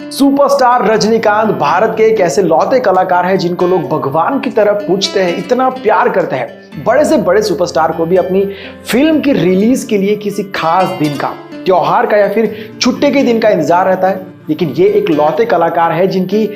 Superstar Rajinikanth Bharat के एक ऐसे लौते कलाकार हैं जिनको लोग भगवान की तरह पूजते हैं, इतना प्यार करते हैं। बड़े से बड़े सुपरस्टार को भी अपनी फिल्म की रिलीज के लिए किसी खास दिन का, त्योहार का या फिर छुट्टी के दिन का इंतजार रहता है, लेकिन ये एक लौते कलाकार है जिनकी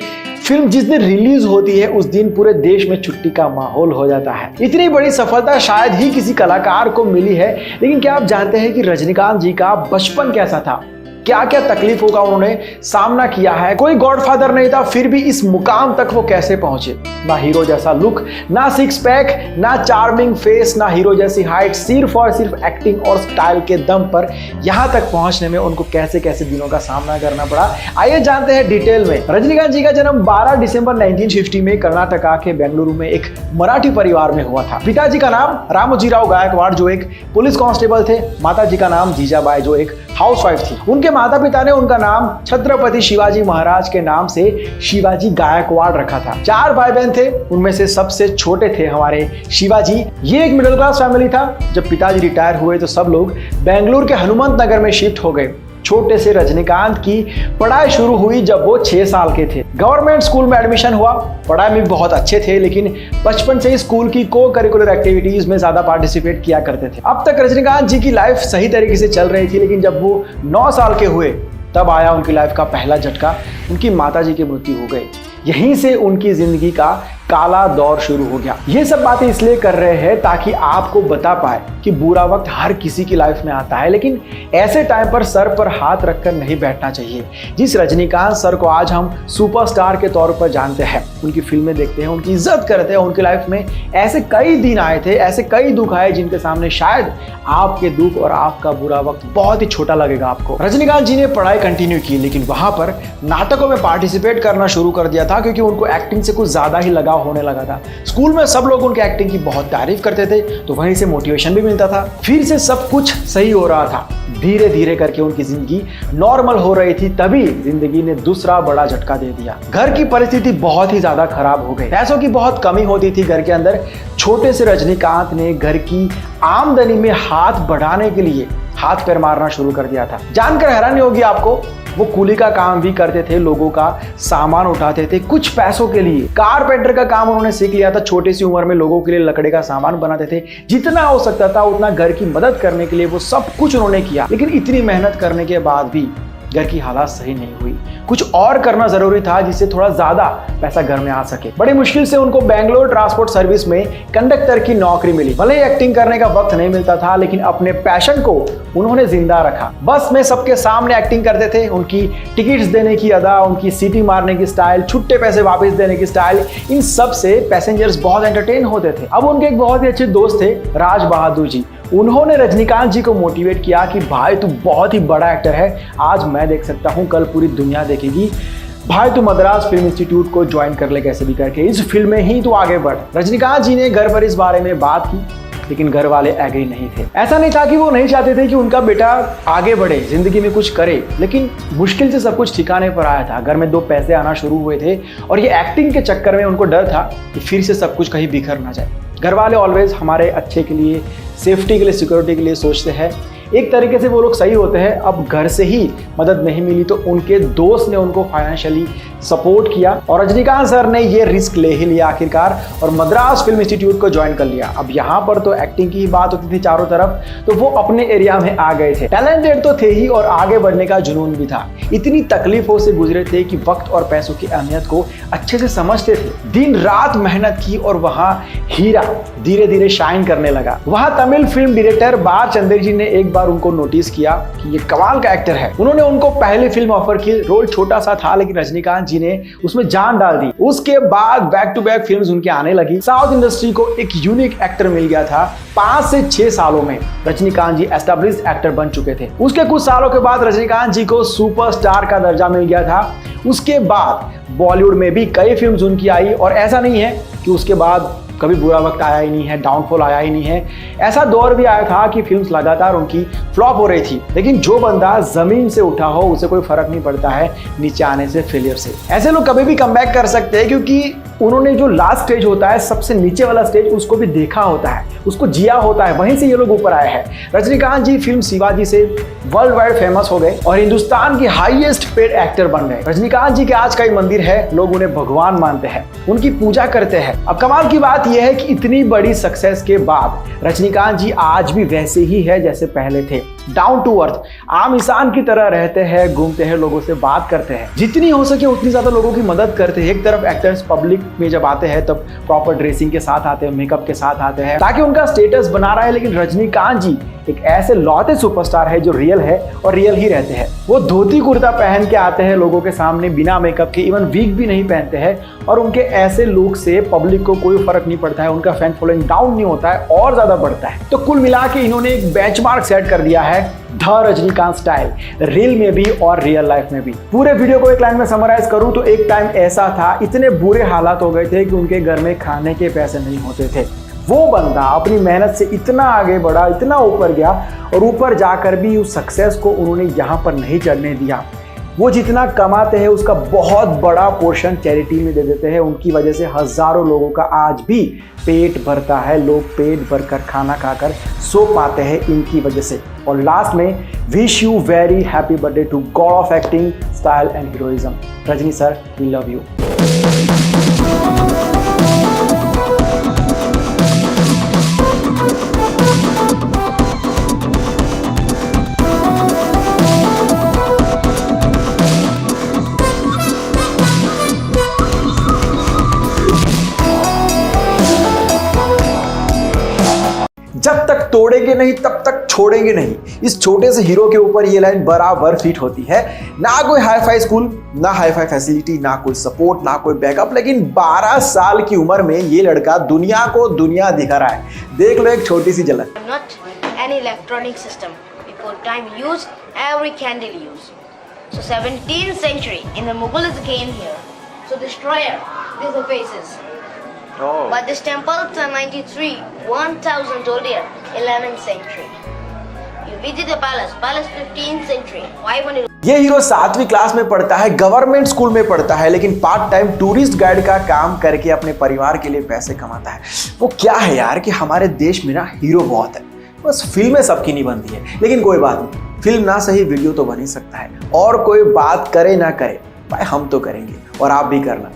फिल्म जिस दिन रिलीज होती है उस दिन पूरे देश में छुट्टी का माहौल हो जाता है। इतनी बड़ी सफलता शायद ही किसी कलाकार को मिली है। लेकिन क्या आप जानते हैं कि रजनीकांत जी का बचपन कैसा था, क्या क्या तकलीफों का उन्होंने सामना किया है। कोई गॉडफादर नहीं था, फिर भी इस मुकाम तक वो कैसे पहुंचे। ना हीरो जैसा लुक, ना सिक्स पैक, ना चार्मिंग फेस, ना हीरो जैसी हाइट, सिर्फ और सिर्फ एक्टिंग और स्टाइल के दम पर यहां तक पहुंचने में उनको कैसे कैसे दिनों का सामना करना पड़ा, आइए जानते हैं डिटेल में। रजनीकांत जी का जन्म 12 दिसंबर 1950 में कर्नाटका के बेंगलुरु में एक मराठी परिवार में हुआ था। पिताजी का नाम रामोजीराव गायकवाड़ जो एक पुलिस कांस्टेबल थे, माता जी का नाम जीजाबाई जो एक हाउसवाइफ थी। उनके माता पिता ने उनका नाम छत्रपति शिवाजी महाराज के नाम से शिवाजी गायकवाड़ रखा था। 4 भाई बहन थे, उनमें से सबसे छोटे थे हमारे शिवाजी। ये एक मिडिल क्लास फैमिली था। जब पिताजी रिटायर हुए तो सब लोग बेंगलुरु के हनुमंत नगर में शिफ्ट हो गए। छोटे से रजनीकांत की पढ़ाई शुरू हुई जब वो 6 साल के थे। गवर्नमेंट स्कूल में एडमिशन हुआ। पढ़ाई में बहुत अच्छे थे, लेकिन बचपन से ही स्कूल की को करिकुलर एक्टिविटीज में ज्यादा पार्टिसिपेट किया करते थे। अब तक रजनीकांत जी की लाइफ सही तरीके से चल रही थी, लेकिन जब वो 9 साल के हुए तब आया उनकी लाइफ का पहला झटका। उनकी माताजी की मृत्यु हो गई। यहीं से उनकी जिंदगी का काला दौर शुरू हो गया। ये सब बातें इसलिए कर रहे हैं ताकि आपको बता पाए कि बुरा वक्त हर किसी की लाइफ में आता है, लेकिन ऐसे टाइम पर सर पर हाथ रखकर नहीं बैठना चाहिए। जिस रजनीकांत सर को आज हम सुपरस्टार के तौर पर जानते हैं, उनकी फिल्में देखते हैं, उनकी इज्जत करते हैं, उनकी लाइफ में ऐसे कई दिन आए थे, ऐसे कई दुख आए जिनके सामने शायद आपके दुख और आपका बुरा वक्त बहुत ही छोटा लगेगा आपको। रजनीकांत जी ने पढ़ाई कंटिन्यू की, लेकिन वहां पर नाटकों में पार्टिसिपेट करना शुरू कर दिया था क्योंकि उनको एक्टिंग से कुछ ज्यादा ही लगाव होने लगा था। स्कूल में सब लोग उनके एक्टिंग की बहुत तारीफ करते थे, तो वहीं से मोटिवेशन भी मिलता था। फिर से सब कुछ सही हो रहा था। धीरे धीरे करके उनकी जिंदगी नॉर्मल हो रही थी, तभी जिंदगी ने दूसरा बड़ा झटका दे दिया। घर की परिस्थिति बहुत ही ज्यादा खराब हो गई। पैसों की बहुत कमी होती थी घर के अंदर। छोटे से रजनीकांत ने घर की आमदनी में हाथ बढ़ाने के लिए हाथ पैर मारना शुरू कर दिया था। जानकर हैरानी होगी आपको, वो कूली का काम भी करते थे, लोगों का सामान उठाते थे कुछ पैसों के लिए। कारपेंटर का काम उन्होंने सीख लिया था। छोटी सी उम्र में लोगों के लिए लकड़ी का सामान बनाते थे। जितना हो सकता था उतना घर की मदद करने के लिए वो सब कुछ उन्होंने किया। लेकिन इतनी मेहनत करने के बाद भी घर की हालात सही नहीं हुई। कुछ और करना जरूरी था जिससे थोड़ा ज्यादा पैसा घर में आ सके। बड़ी मुश्किल से उनको बेंगलोर ट्रांसपोर्ट सर्विस में कंडक्टर की नौकरी मिली। भले ही एक्टिंग करने का वक्त नहीं मिलता था, लेकिन अपने पैशन को उन्होंने जिंदा रखा। बस में सबके सामने एक्टिंग करते थे। उनकी टिकट्स देने की अदा, उनकी सीटी मारने की स्टाइल, छुट्टे पैसे वापस देने की स्टाइल, इन सब से पैसेंजर्स बहुत एंटरटेन होते थे। अब उनके एक बहुत ही अच्छे दोस्त थे राज बहादुर जी। उन्होंने रजनीकांत जी को मोटिवेट किया कि भाई तू बहुत ही बड़ा एक्टर है, आज मैं देख सकता हूं, कल पूरी दुनिया देखेगी। भाई तू मद्रास फिल्म इंस्टीट्यूट को ज्वाइन कर ले, कैसे भी करके इस फिल्म में ही तू आगे बढ़। रजनीकांत जी ने घर पर इस बारे में बात की, लेकिन घर वाले एग्री नहीं थे। ऐसा नहीं था कि वो नहीं चाहते थे कि उनका बेटा आगे बढ़े, जिंदगी में कुछ करे, लेकिन मुश्किल से सब कुछ ठिकाने पर आया था। घर में 2 पैसे आना शुरू हुए थे और ये एक्टिंग के चक्कर में उनको डर था कि फिर से सब कुछ कहीं बिखर ना जाए। घर वाले ऑलवेज हमारे अच्छे के लिए, सेफ्टी के लिए, सिक्योरिटी के लिए सोचते हैं। एक तरीके से वो लोग सही होते हैं। अब घर से ही मदद नहीं मिली तो उनके दोस्त ने उनको फाइनेंशियली सपोर्ट किया और रजनीकांत सर ने ये रिस्क ले ही लिया आखिरकार और मद्रास फिल्म इंस्टीट्यूट को ज्वाइन कर लिया। अब यहाँ पर तो एक्टिंग की ही बात होती थी चारों तरफ, तो वो अपने एरिया में आ गए थे। टैलेंटेड तो थे ही और आगे बढ़ने का जुनून भी था। इतनी तकलीफों से गुजरे थे कि वक्त और पैसों की अहमियत को अच्छे से समझते थे। दिन रात मेहनत की और वहाँ हीरा धीरे धीरे शाइन करने लगा। वहाँ तमिल फिल्म डायरेक्टर बालचंद्र जी ने एक बार उनको नोटिस किया कि ये कमाल का एक्टर है। उन्होंने उनको पहली फिल्म ऑफर की। रोल छोटा सा था, लेकिन रजनीकांत जी ने उसमें जान डाल दी। उसके बाद बैक टू बैक फिल्म्स उनके आने लगी। साउथ इंडस्ट्री को एक यूनिक एक्टर मिल गया था। 5 से 6 सालों में रजनीकांत जी एस्टैब्लिश्ड एक्टर बन चुके थे। उसके कुछ सालों के बाद रजनीकांत जी को सुपरस्टार का दर्जा मिल गया था। उसके बाद बॉलीवुड में भी कई फिल्म्स उनकी आई और ऐसा नहीं है कि उसके बाद कभी बुरा वक्त आया ही नहीं है, डाउनफॉल आया ही नहीं है। ऐसा दौर भी आया था कि फिल्म्स लगातार उनकी फ्लॉप हो रही थी, लेकिन जो बंदा जमीन से उठा हो उसे कोई फर्क नहीं पड़ता है नीचे आने से, फेलियर से। ऐसे लोग कभी भी कमबैक कर सकते हैं क्योंकि उन्होंने जो लास्ट स्टेज होता है, सबसे नीचे वाला स्टेज, उसको भी देखा होता है, उसको जिया होता है, वहीं से ये लोग ऊपर आए हैं। रजनीकांत जी फिल्म शिवाजी से वर्ल्ड वाइड फेमस हो गए और हिंदुस्तान के हाईएस्ट पेड एक्टर बन गए। रजनीकांत जी के आज कई मंदिर है, लोग उन्हें भगवान मानते हैं, उनकी पूजा करते हैं। अब कमाल की बात यह है कि इतनी बड़ी सक्सेस के बाद रजनीकांत जी आज भी वैसे ही है जैसे पहले थे, डाउन टू अर्थ, आम इंसान की तरह रहते हैं, घूमते हैं, लोगों से बात करते हैं, जितनी हो सके उतनी ज्यादा लोगों की मदद करते हैं। एक तरफ एक्टर्स पब्लिक में जब आते हैं तब प्रॉपर ड्रेसिंग के साथ आते हैं, मेकअप के साथ आते हैं ताकि उनका स्टेटस बना रहा है, लेकिन रजनीकांत जी एक ऐसे लौते सुपरस्टार है जो रियल है और रियल ही रहते हैं। वो धोती कुर्ता पहन के आते हैं लोगों के सामने बिना मेकअप के, इवन वीक भी नहीं पहनते हैं, और उनके ऐसे लुक से पब्लिक को कोई फर्क नहीं पड़ता है, उनका फैन फॉलोइंग डाउन नहीं होता है और ज्यादा बढ़ता है। तो कुल मिला के इन्होंने एक बेंचमार्क सेट कर दिया है, द रजनीकांत स्टाइल, रील में भी और रियल लाइफ में भी। पूरे वीडियो को एक लाइन में समराइज करूं तो एक टाइम ऐसा था, इतने बुरे हालात हो गए थे कि उनके घर में खाने के पैसे नहीं होते थे। वो बंदा अपनी मेहनत से इतना आगे बढ़ा, इतना ऊपर गया, और ऊपर जाकर भी उस सक्सेस को उन्होंने यहाँ पर नहीं चढ़ने दिया। वो जितना कमाते हैं उसका बहुत बड़ा पोर्शन चैरिटी में दे देते हैं। उनकी वजह से हजारों लोगों का आज भी पेट भरता है, लोग पेट भरकर खाना खाकर सो पाते हैं इनकी वजह से। और लास्ट में wish you very happy birthday to God of acting, style and heroism, Rajni sir, we love you. जब तक तोड़ेंगे नहीं तब तक छोड़ेंगे नहीं, इस छोटे से हीरो के ऊपर ये लाइन बराबर फिट होती है। ना कोई हाई फाई स्कूल, ना हाई फाई फैसिलिटी, ना कोई सपोर्ट, ना कोई बैकअप, लेकिन 12 साल की उम्र में ये लड़का दुनिया को दुनिया दिखा रहा है। देख लो एक छोटी सी झलक। Not an electronic system. Before time used, every candle used. So 17th century, in the Mughals came here. So destroyer, these are faces. Oh. But this temple 1093, 1000 earlier, 11th century. You visit the palace, palace 15th century, 500. ये hero 7वीं class में पढ़ता है, government school में पढ़ता है, लेकिन part time tourist guide का काम करके अपने परिवार के लिए पैसे कमाता है। वो क्या है यार कि हमारे देश में ना हीरो बहुत है, बस फिल्में सबकी नहीं बनती है। लेकिन कोई बात नहीं, फिल्म ना सही वीडियो तो बन ही सकता है, और कोई बात करे ना करे भाई हम तो करेंगे और आप भी करना।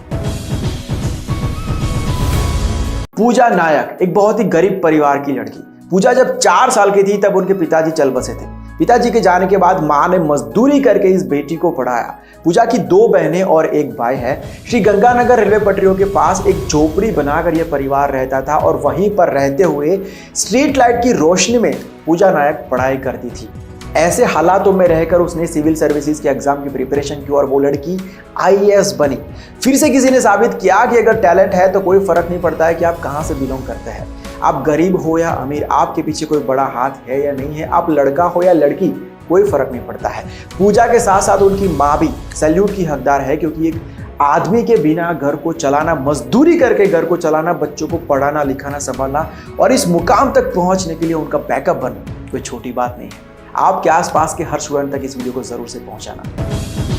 पूजा नायक एक बहुत ही गरीब परिवार की लड़की। पूजा जब 4 साल की थी तब उनके पिताजी चल बसे थे। पिताजी के जाने के बाद मां ने मजदूरी करके इस बेटी को पढ़ाया। पूजा की 2 बहनें और एक भाई है। श्री गंगानगर रेलवे पटरियों के पास एक झोपड़ी बनाकर यह परिवार रहता था, और वहीं पर रहते हुए स्ट्रीट लाइट की रोशनी में पूजा नायक पढ़ाई करती थी। ऐसे हालातों में रहकर उसने सिविल सर्विसेज के एग्जाम की प्रिपरेशन की और वो लड़की IAS बनी। फिर से किसी ने साबित किया कि अगर टैलेंट है तो कोई फर्क नहीं पड़ता है कि आप कहां से बिलोंग करते हैं, आप गरीब हो या अमीर, आपके पीछे कोई बड़ा हाथ है या नहीं है, आप लड़का हो या लड़की, कोई फर्क नहीं पड़ता है। पूजा के साथ साथ उनकी माँ भी सैल्यूट की हकदार है, क्योंकि एक आदमी के बिना घर को चलाना, मजदूरी करके घर को चलाना, बच्चों को पढ़ाना लिखाना संभालना और इस मुकाम तक पहुंचने के लिए उनका बैकअप बनना कोई छोटी बात नहीं है। आपके आसपास के हर स्टूडेंट तक इस वीडियो को जरूर से पहुंचाना।